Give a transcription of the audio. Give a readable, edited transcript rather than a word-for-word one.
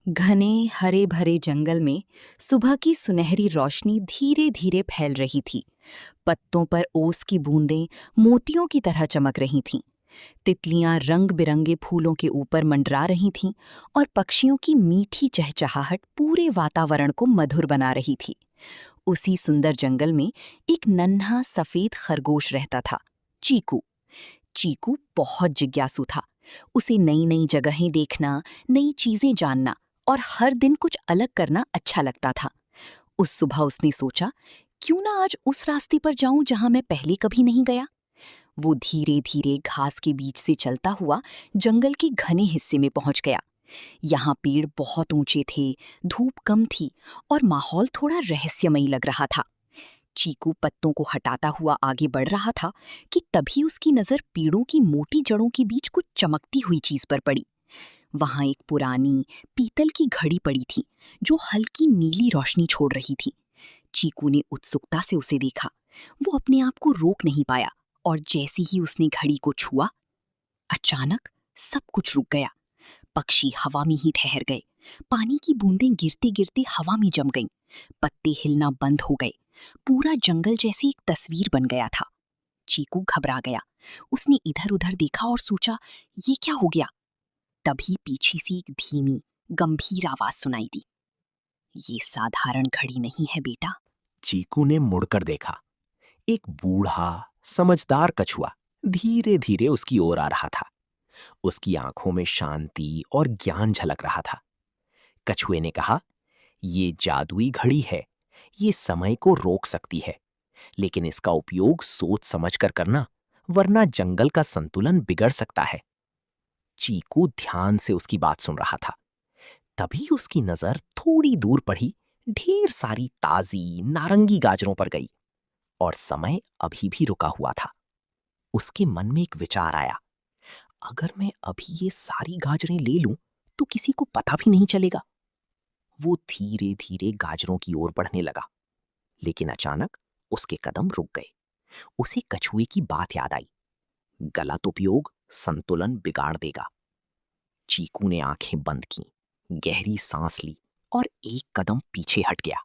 घने हरे भरे जंगल में सुबह की सुनहरी रोशनी धीरे धीरे फैल रही थी। पत्तों पर ओस की बूंदें मोतियों की तरह चमक रही थीं। तितलियां रंग बिरंगे फूलों के ऊपर मंडरा रही थीं और पक्षियों की मीठी चहचहाहट पूरे वातावरण को मधुर बना रही थी। उसी सुंदर जंगल में एक नन्हा सफेद खरगोश रहता था, चीकू। चीकू बहुत जिज्ञासु था। उसे नई नई जगहें देखना, नई चीजें जानना और हर दिन कुछ अलग करना अच्छा लगता था। उस सुबह उसने सोचा, क्यों ना आज उस रास्ते पर जाऊं जहां मैं पहले कभी नहीं गया। वो धीरे धीरे घास के बीच से चलता हुआ जंगल के घने हिस्से में पहुंच गया। यहाँ पेड़ बहुत ऊंचे थे, धूप कम थी और माहौल थोड़ा रहस्यमयी लग रहा था। चीकू पत्तों को हटाता हुआ आगे बढ़ रहा था कि तभी उसकी नजर पेड़ों की मोटी जड़ों के बीच कुछ चमकती हुई चीज पर पड़ी। वहां एक पुरानी पीतल की घड़ी पड़ी थी, जो हल्की नीली रोशनी छोड़ रही थी। चीकू ने उत्सुकता से उसे देखा। वो अपने आप को रोक नहीं पाया और जैसे ही उसने घड़ी को छुआ, अचानक सब कुछ रुक गया। पक्षी हवा में ही ठहर गए, पानी की बूंदें गिरते गिरते हवा में जम गईं, पत्ते हिलना बंद हो गए। पूरा जंगल जैसे एक तस्वीर बन गया था। चीकू घबरा गया। उसने इधर उधर देखा और सोचा, ये क्या हो गया। तभी पीछे से एक धीमी गंभीर आवाज सुनाई दी। ये साधारण घड़ी नहीं है बेटा। चीकू ने मुड़कर देखा। एक बूढ़ा समझदार कछुआ धीरे धीरे उसकी ओर आ रहा था। उसकी आंखों में शांति और ज्ञान झलक रहा था। कछुए ने कहा, ये जादुई घड़ी है। ये समय को रोक सकती है, लेकिन इसका उपयोग सोच समझकर करना, वरना जंगल का संतुलन बिगड़ सकता है। चीकू ध्यान से उसकी बात सुन रहा था। तभी उसकी नजर थोड़ी दूर पड़ी, ढेर सारी ताजी नारंगी गाजरों पर गई और समय अभी भी रुका हुआ था। उसके मन में एक विचार आया, अगर मैं अभी ये सारी गाजरें ले लूं तो किसी को पता भी नहीं चलेगा। वो धीरे धीरे गाजरों की ओर बढ़ने लगा, लेकिन अचानक उसके कदम रुक गए। उसे कछुए की बात याद आई, गलत उपयोग संतुलन बिगाड़ देगा। चीकू ने आंखें बंद की, गहरी सांस ली और एक कदम पीछे हट गया।